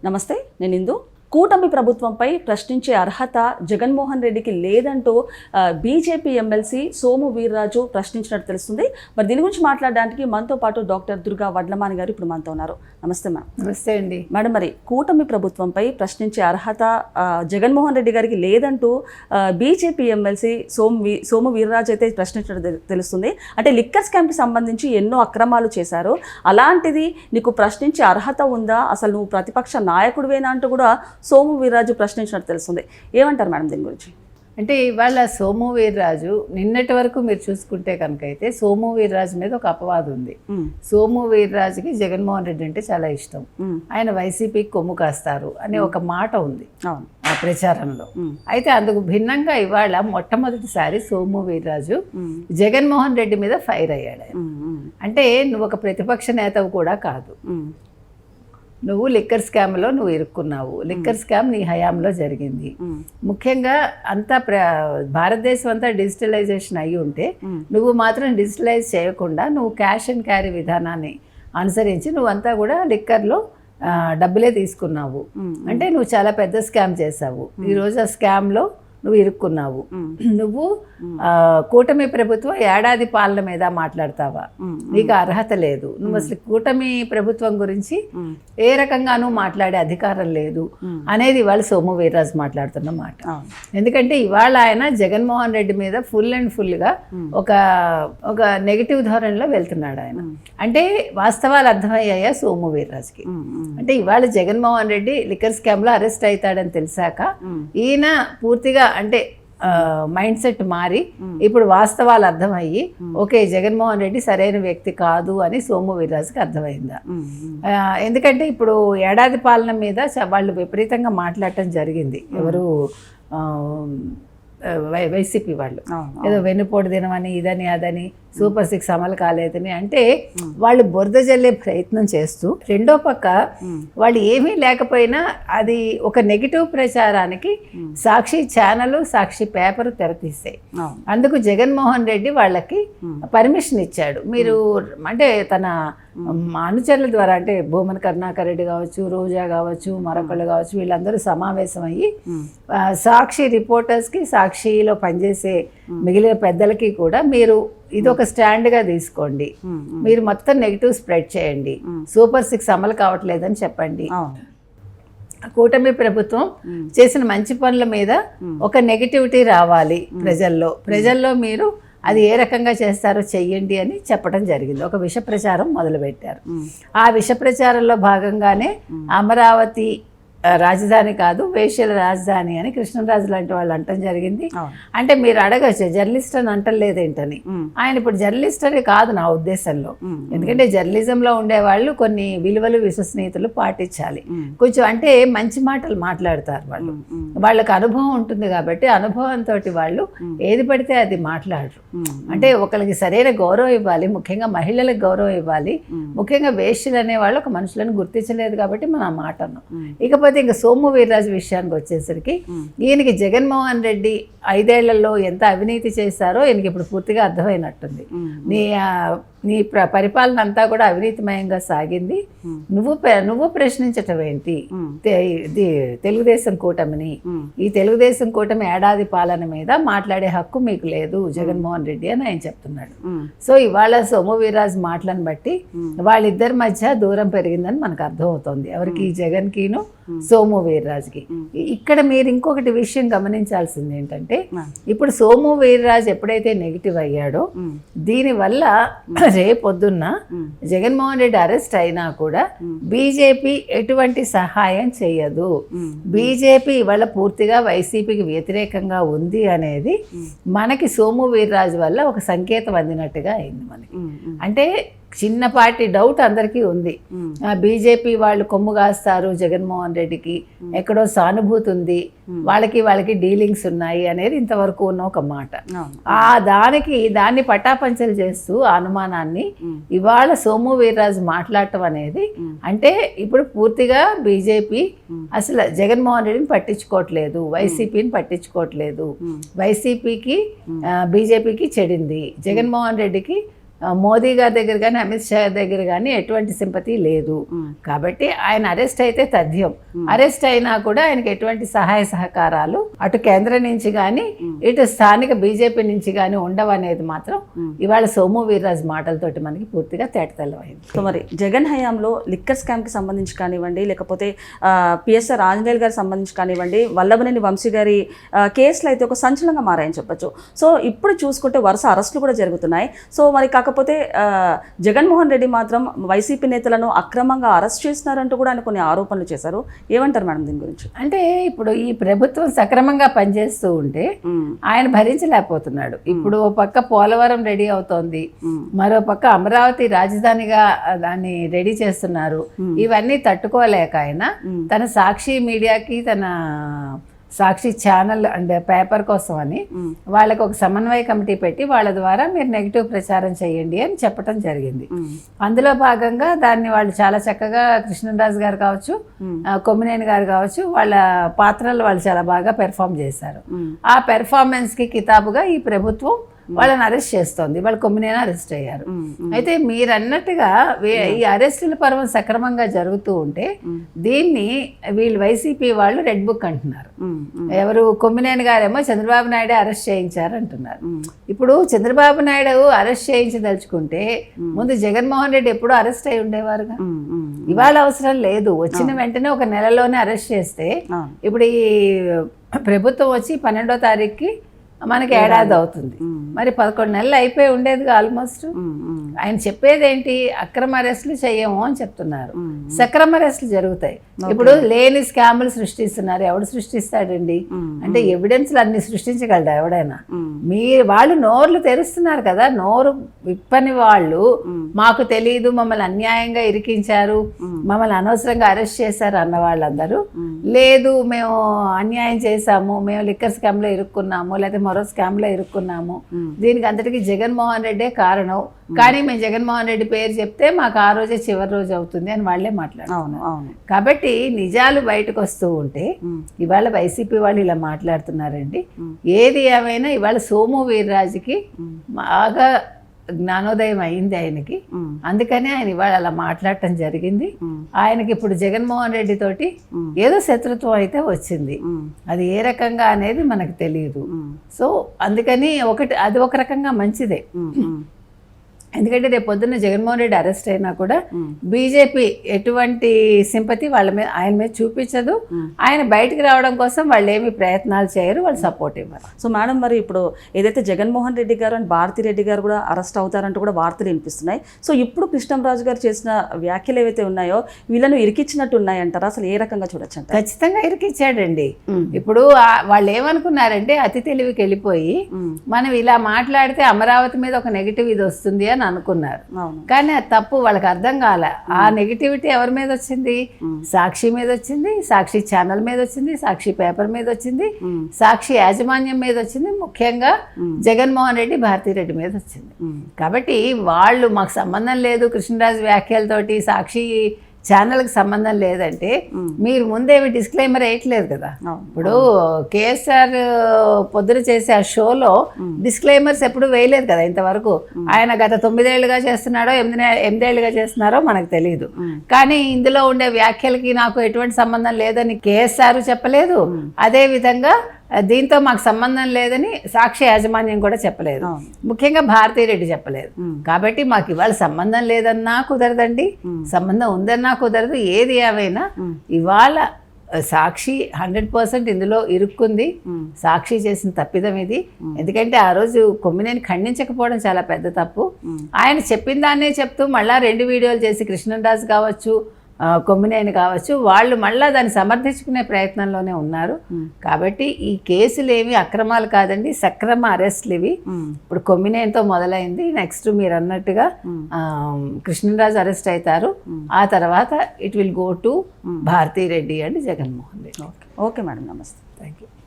నమస్తే, నేను ఇందు. కూటమి ప్రభుత్వంపై ప్రశ్నించే అర్హత జగన్మోహన్ రెడ్డికి లేదంటూ బీజేపీ ఎమ్మెల్సీ సోము వీర్రాజు ప్రశ్నించినట్టు తెలుస్తుంది. మరి దీని గురించి మాట్లాడడానికి మనతో పాటు డాక్టర్ దుర్గా వడ్లమాని గారు ఇప్పుడు మనతో ఉన్నారు. నమస్తే మేడం. నమస్తే అండి మేడం, మరి కూటమి ప్రభుత్వంపై ప్రశ్నించే అర్హత జగన్మోహన్ రెడ్డి గారికి లేదంటూ బీజేపీ ఎమ్మెల్సీ సోము వీర్రాజు అయితే ప్రశ్నించినట్టు తెలుస్తుంది. అంటే లిక్కర్ స్కామ్కి సంబంధించి ఎన్నో అక్రమాలు చేశారు, అలాంటిది నీకు ప్రశ్నించే అర్హత ఉందా, అసలు నువ్వు ప్రతిపక్ష నాయకుడివేనా అంటూ కూడా సోము వీర్రాజు ప్రశ్నించినట్టు తెలుస్తుంది. ఏమంటారు మేడం దీని గురించి? అంటే ఇవాళ సోము వీర్రాజు నిన్నటి వరకు మీరు చూసుకుంటే కనుక అయితే సోము వీర్రాజు మీద ఒక అపవాదం ఉంది. సోము వీర్రాజుకి జగన్మోహన్ రెడ్డి అంటే చాలా ఇష్టం, ఆయన వైసీపీకి కొమ్ము కాస్తారు అనే ఒక మాట ఉంది ఆ ప్రచారంలో. అయితే అందుకు భిన్నంగా ఇవాళ మొట్టమొదటిసారి సోము వీర్రాజు జగన్మోహన్ రెడ్డి మీద ఫైర్ అయ్యాడు. అంటే నువ్వు ఒక ప్రతిపక్ష నేతవు కూడా కాదు, నువ్వు లిక్కర్ స్కామ్లో నువ్వు ఇరుక్కున్నావు, లిక్కర్ స్కామ్ నీ హయాంలో జరిగింది. ముఖ్యంగా అంతా భారతదేశం అంతా డిజిటలైజేషన్ అయ్యి ఉంటే నువ్వు మాత్రం డిజిటలైజ్ చేయకుండా నువ్వు క్యాష్ అండ్ క్యారీ విధానాన్ని అనుసరించి నువ్వంతా కూడా లిక్కర్లో డబ్బులే తీసుకున్నావు. అంటే నువ్వు చాలా పెద్ద స్కామ్ చేసావు. ఈరోజు ఆ స్కామ్లో నువ్వు ఇరుక్కున్నావు. నువ్వు కూటమి ప్రభుత్వం ఏడాది పాలన మీద మాట్లాడతావా? నీకు అర్హత లేదు. నువ్వు అసలు కూటమి ప్రభుత్వం గురించి ఏ రకంగానూ మాట్లాడే అధికారం లేదు అనేది ఇవాళ సోము వీర్రాజు మాట్లాడుతున్న మాట. ఎందుకంటే ఇవాళ ఆయన జగన్మోహన్ రెడ్డి మీద ఫుల్ అండ్ ఫుల్గా ఒక నెగిటివ్ ధోరణిలో వెళ్తున్నాడు ఆయన. అంటే వాస్తవాలు అర్థమయ్యాయా సోము వీర్రాజుకి? అంటే ఇవాళ జగన్మోహన్ రెడ్డి లిక్కర్ స్కామ్లో అరెస్ట్ అవుతాడని తెలిసాక ఈయన పూర్తిగా అంటే మైండ్ సెట్ మారి ఇప్పుడు వాస్తవాలు అర్థమయ్యి ఓకే జగన్మోహన్ రెడ్డి సరైన వ్యక్తి కాదు అని సోము వీర్రాజుకి అర్థమైందా? ఎందుకంటే ఇప్పుడు ఏడాది పాలన మీద వాళ్ళు విపరీతంగా మాట్లాడటం జరిగింది. ఎవరు వైసీపీ వాళ్ళు ఏదో వెన్నుపోటు దినమని ఇదని అదని సూపర్ 6 అమలు కాలేదని అంటే వాళ్ళు బురద జల్లే ప్రయత్నం చేస్తూ, రెండో పక్క వాళ్ళు ఏమీ లేకపోయినా అది ఒక నెగిటివ్ ప్రచారానికి సాక్షి ఛానల్ సాక్షి పేపర్ తెరతీస్తాయి. అందుకు జగన్మోహన్ రెడ్డి వాళ్ళకి పర్మిషన్ ఇచ్చాడు. మీరు అంటే తన అనుచరుల ద్వారా అంటే భూమన కరుణాకర్ రెడ్డి కావచ్చు, రోజా కావచ్చు, మరొకళ్ళు కావచ్చు, వీళ్ళందరూ సమావేశం అయ్యి సాక్షి రిపోర్టర్స్కి సాక్షిలో పనిచేసే మిగిలిన పెద్దలకి కూడా మీరు ఇది ఒక స్టాండ్గా తీసుకోండి, మీరు మొత్తం నెగిటివ్ స్ప్రెడ్ చేయండి, సూపర్ 6 అమలు కావట్లేదని చెప్పండి. కూటమి ప్రభుత్వం చేసిన మంచి పనుల మీద ఒక నెగిటివిటీ రావాలి ప్రజల్లో మీరు అది ఏ రకంగా చేస్తారో చెయ్యండి అని చెప్పడం జరిగింది. ఒక విష ప్రచారం మొదలుపెట్టారు. ఆ విష ప్రచారంలో భాగంగానే అమరావతి రాజధాని కాదు వేశ్యల రాజధాని అని కృష్ణరాజు లాంటి వాళ్ళు అంటం జరిగింది. అంటే మీరు అడగచ్చు జర్నలిస్ట్ అని అంటలేదేంటని. ఆయన ఇప్పుడు జర్నలిస్ట్ అని కాదు నా ఉద్దేశంలో. ఎందుకంటే జర్నలిజంలో ఉండేవాళ్ళు కొన్ని విలువలు విశ్వసనీయతలు పాటించాలి. కొంచెం అంటే మంచి మాటలు మాట్లాడతారు వాళ్ళు, వాళ్ళకి అనుభవం ఉంటుంది కాబట్టి అనుభవంతో వాళ్ళు ఏది పడితే అది మాట్లాడరు. అంటే ఒకరికి సరైన గౌరవం ఇవ్వాలి, ముఖ్యంగా మహిళలకు గౌరవం ఇవ్వాలి. ముఖ్యంగా వేశ్యలు అనేవాళ్ళు ఒక మనుషులను గుర్తించలేదు కాబట్టి మనం ఆ మాట అన్నాం. ఇకపోతే ఇంకా సోము వీర్రాజు విషయానికి వచ్చేసరికి ఈయనకి జగన్మోహన్ రెడ్డి 5 ఏళ్లలో ఎంత అవినీతి చేశారో ఈయనకి ఇప్పుడు పూర్తిగా అర్థమైనట్టుంది. నీ పరిపాలన అంతా కూడా అవినీతిమయంగా సాగింది. నువ్వు ప్రశ్నించటం ఏంటి తెలుగుదేశం కూటమిని? ఈ తెలుగుదేశం కూటమి ఏడాది పాలన మీద మాట్లాడే హక్కు మీకు లేదు జగన్మోహన్ రెడ్డి అని ఆయన చెప్తున్నాడు. సో ఇవాళ సోము వీర్రాజు మాటలను బట్టి వాళ్ళిద్దరి మధ్య దూరం పెరిగిందని మనకు అర్థమవుతోంది. ఎవరికి? జగన్కిను సోము వీర్రాజుకి. ఇక్కడ మీరు ఇంకొకటి విషయం గమనించాల్సింది ఏంటంటే ఇప్పుడు సోము వీర్రాజు ఎప్పుడైతే నెగిటివ్ అయ్యాడో దీనివల్ల రేపొద్దున్న జగన్మోహన్ రెడ్డి అరెస్ట్ అయినా కూడా బీజేపీ ఎటువంటి సహాయం చేయదు. బీజేపీ ఇవాళ పూర్తిగా వైసీపీకి వ్యతిరేకంగా ఉంది అనేది మనకి సోము వీర్రాజు వల్ల ఒక సంకేతం అందినట్టుగా అయింది మనకి. అంటే చిన్నపాటి డౌట్ అందరికీ ఉంది, బీజేపీ వాళ్ళు కొమ్ము కాస్తారు జగన్మోహన్ రెడ్డికి, ఎక్కడో సానుభూతి ఉంది, వాళ్ళకి డీలింగ్స్ ఉన్నాయి అనేది ఇంతవరకు ఉన్న ఒక మాట. దాన్ని పటాపంచలు చేస్తూ ఆ అనుమానాన్ని ఇవాళ సోము వీర్రాజు మాట్లాడటం అనేది అంటే ఇప్పుడు పూర్తిగా బీజేపీ అసలు జగన్మోహన్ రెడ్డిని పట్టించుకోవట్లేదు, వైసీపీని పట్టించుకోవట్లేదు. వైసీపీకి బీజేపీకి చెడింది, జగన్మోహన్ రెడ్డికి మోదీ గారి దగ్గర కానీ అమిత్ షా దగ్గర కానీ ఎటువంటి సింపతి లేదు. కాబట్టి ఆయన అరెస్ట్ అయితే తథ్యం. అరెస్ట్ అయినా కూడా ఆయనకి ఎటువంటి సహాయ సహకారాలు అటు కేంద్రం నుంచి కానీ ఇటు స్థానిక బీజేపీ నుంచి కానీ ఉండవనేది మాత్రం ఇవాళ సోము వీర్రాజు మాటలతోటి మనకి పూర్తిగా తేటతెల్లమైంది. సో మరి జగన్ హయాంలో లిక్కర్ స్కామ్కి సంబంధించి కానివ్వండి, లేకపోతే పిఎస్ఆర్ ఆంజనేయులు గారికి సంబంధించి కానివ్వండి, వల్లభనేని వంశీ గారి కేసులు అయితే ఒక సంచలనంగా మారాయని చెప్పొచ్చు. సో ఇప్పుడు చూసుకుంటే వరుస అరెస్టులు కూడా జరుగుతున్నాయి. సో మరి కాకపోతే జగన్మోహన్ రెడ్డి మాత్రం వైసీపీ నేతలను అక్రమంగా అరెస్ట్ చేస్తున్నారంటూ కూడా ఆయన కొన్ని ఆరోపణలు చేశారు. ఏమంటారు మేడం దీని గురించి? అంటే ఇప్పుడు ఈ ప్రభుత్వం సక్రమంగా పనిచేస్తూ ఉంటే ఆయన భరించలేకపోతున్నాడు. ఇప్పుడు ఓ పక్క పోలవరం రెడీ అవుతోంది, మరో పక్క అమరావతి రాజధానిగా దాన్ని రెడీ చేస్తున్నారు. ఇవన్నీ తట్టుకోలేక ఆయన తన సాక్షి మీడియాకి, తన సాక్షి ఛానల్ అండ్ పేపర్ కోసం అని వాళ్ళకి ఒక సమన్వయ కమిటీ పెట్టి వాళ్ళ ద్వారా మీరు నెగిటివ్ ప్రచారం చేయండి అని చెప్పడం జరిగింది. అందులో భాగంగా దాన్ని వాళ్ళు చాలా చక్కగా కృష్ణరాజు గారు కావచ్చు, కొమ్మినేని గారు కావచ్చు, వాళ్ళ పాత్రలు వాళ్ళు చాలా బాగా పెర్ఫామ్ చేశారు. ఆ పెర్ఫార్మెన్స్కి కితాబుగా ఈ ప్రభుత్వం వాళ్ళని అరెస్ట్ చేస్తోంది. వాళ్ళు కొమ్మినేని అరెస్ట్ అయ్యారు. అయితే మీరు అన్నట్టుగా ఈ అరెస్టుల పర్వం సక్రమంగా జరుగుతూ ఉంటే దీన్ని వీళ్ళు వైసీపీ వాళ్ళు రెడ్ బుక్ అంటున్నారు. ఎవరు? కొమ్మినేని గారేమో చంద్రబాబు నాయుడు అరెస్ట్ చేయించారు అంటున్నారు. ఇప్పుడు చంద్రబాబు నాయుడు అరెస్ట్ చేయించదలుచుకుంటే ముందు జగన్మోహన్ రెడ్డి ఎప్పుడూ అరెస్ట్ అయి ఉండేవారుగా. ఇవాళ అవసరం లేదు, వచ్చిన వెంటనే ఒక నెలలోనే అరెస్ట్ చేస్తే ఇప్పుడు ఈ ప్రభుత్వం వచ్చి 12వ తారీఖుకి మనకి ఏడాది అవుతుంది. మరి 11 నెలలు అయిపోయి ఉండేదిగా ఆల్మోస్ట్. ఆయన చెప్పేది ఏంటి? అక్రమ అరెస్టులు చెయ్యము అని చెప్తున్నారు. సక్రమ అరెస్టులు జరుగుతాయి. ఇప్పుడు లేని స్కాములు సృష్టిస్తున్నారు. ఎవడు సృష్టిస్తాడండి? అంటే ఎవిడెన్స్లు అన్ని సృష్టించగలరా ఎవడైనా? వాళ్ళు నోర్లు తెరుస్తున్నారు కదా. నోరు విప్పని వాళ్ళు మాకు తెలియదు, మమ్మల్ని అన్యాయంగా ఇరికించారు, మమ్మల్ని అనవసరంగా అరెస్ట్ చేశారు అన్న వాళ్ళందరూ లేదు మేము అన్యాయం చేశాము, మేము లిక్కర్ స్కామ్లో ఇరుక్కున్నాము, లేకపోతే మరో స్కామ్లో ఇరుక్కున్నాము, దీనికి అంతటికీ జగన్మోహన్ రెడ్డే కారణం, కానీ మేము జగన్మోహన్ రెడ్డి పేరు చెప్తే మాకు ఆ రోజే చివరి రోజు అవుతుంది అని వాళ్ళే మాట్లాడుతున్నారు. కాబట్టి నిజాలు బయటకు వస్తూ ఉంటే ఇవాళ వైసీపీ వాళ్ళు ఇలా మాట్లాడుతున్నారండి. ఏది ఏమైనా ఇవాళ సోము వీర్రాజుకి బాగా జ్ఞానోదయం అయింది ఆయనకి. అందుకనే ఆయన ఇవాళ అలా మాట్లాడటం జరిగింది. ఆయనకి ఇప్పుడు జగన్మోహన్ రెడ్డి తోటి ఏదో శత్రుత్వం అయితే వచ్చింది. అది ఏ రకంగా అనేది మనకు తెలియదు. సో అందుకని అది ఒక రకంగా మంచిదే. ఎందుకంటే రేపు పొద్దున్న జగన్మోహన్ రెడ్డి అరెస్ట్ అయినా కూడా బీజేపీ ఎటువంటి సింపతి ఆయన మీద చూపించదు. ఆయన బయటికి రావడం కోసం వాళ్ళు ఏమి ప్రయత్నాలు చేయరు, వాళ్ళు సపోర్ట్ ఇవ్వరు. సో మేడం, మరి ఇప్పుడు ఏదైతే జగన్మోహన్ రెడ్డి గారు అండ్ భారతి రెడ్డి గారు కూడా అరెస్ట్ అవుతారంటూ కూడా వార్తలు వినిపిస్తున్నాయి. సో ఇప్పుడు కృష్ణంరాజు గారు చేసిన వ్యాఖ్యలు ఏవైతే ఉన్నాయో వీళ్ళను ఇరికిచ్చినట్టు ఉన్నాయంటారా? అసలు ఏ రకంగా చూడొచ్చు అంట? ఖచ్చితంగా ఇరికిచ్చాడండి. ఇప్పుడు వాళ్ళు ఏమనుకున్నారంటే అతి తెలివికి వెళ్ళిపోయి మనం ఇలా మాట్లాడితే అమరావతి మీద ఒక నెగిటివ్ ఇది వస్తుంది అని అనుకున్నారు. కానీ అది తప్పు. వాళ్ళకి అర్థం కాలే. ఆ నెగిటివిటీ ఎవరి మీద వచ్చింది? సాక్షి మీద వచ్చింది, సాక్షి ఛానల్ మీద వచ్చింది, సాక్షి పేపర్ మీద వచ్చింది, సాక్షి యాజమాన్యం మీద వచ్చింది, ముఖ్యంగా జగన్మోహన్ రెడ్డి భారతీ రెడ్డి మీద వచ్చింది. కాబట్టి వాళ్ళు మాకు సంబంధం లేదు కృష్ణరాజు వ్యాఖ్యలతోటి సాక్షి ఛానల్కి సంబంధం లేదంటే మీరు ముందేమి డిస్క్లైమర్ వేయట్లేదు కదా. ఇప్పుడు కేఎస్ఆర్ పొద్దున చేసే ఆ షోలో డిస్క్లైమర్స్ ఎప్పుడు వేయలేదు కదా ఇంతవరకు. ఆయన గత 9 ఏళ్ళుగా చేస్తున్నాడో 8 ఏళ్ళుగా చేస్తున్నారో మనకు తెలియదు. కానీ ఇందులో ఉండే వ్యాఖ్యలకి నాకు ఎటువంటి సంబంధం లేదని కేఎస్ఆర్ చెప్పలేదు. అదేవిధంగా దీంతో మాకు సంబంధం లేదని సాక్షి యాజమాన్యం కూడా చెప్పలేదు. ముఖ్యంగా భారతీ రెడ్డి చెప్పలేదు. కాబట్టి మాకు ఇవాళ సంబంధం లేదన్నా కుదరదండి, సంబంధం ఉందన్నా కుదరదు. ఏది ఏమైనా ఇవాళ సాక్షి 100% ఇందులో ఇరుక్కుంది. సాక్షి చేసిన తప్పిదం ఇది. ఎందుకంటే ఆ రోజు కొమ్మినేని ఖండించకపోవడం చాలా పెద్ద తప్పు. ఆయన చెప్పిన దాన్నే చెప్తూ మళ్ళా 2 వీడియోలు చేసి కృష్ణరాజు కావచ్చు, కొమ్మినేని కావచ్చు, వాళ్ళు మళ్ళీ దాన్ని సమర్థించుకునే ప్రయత్నంలోనే ఉన్నారు. కాబట్టి ఈ కేసులు ఏమి అక్రమాలు కాదండి, సక్రమ అరెస్టులు ఇవి. ఇప్పుడు కొమ్మినేనితో మొదలైంది. నెక్స్ట్ మీరు అన్నట్టుగా కృష్ణరాజు అరెస్ట్ అవుతారు. ఆ తర్వాత it will go to Bharathi Reddy and Jaganmohan Reddy. Okay madam, నమస్తే. Thank you.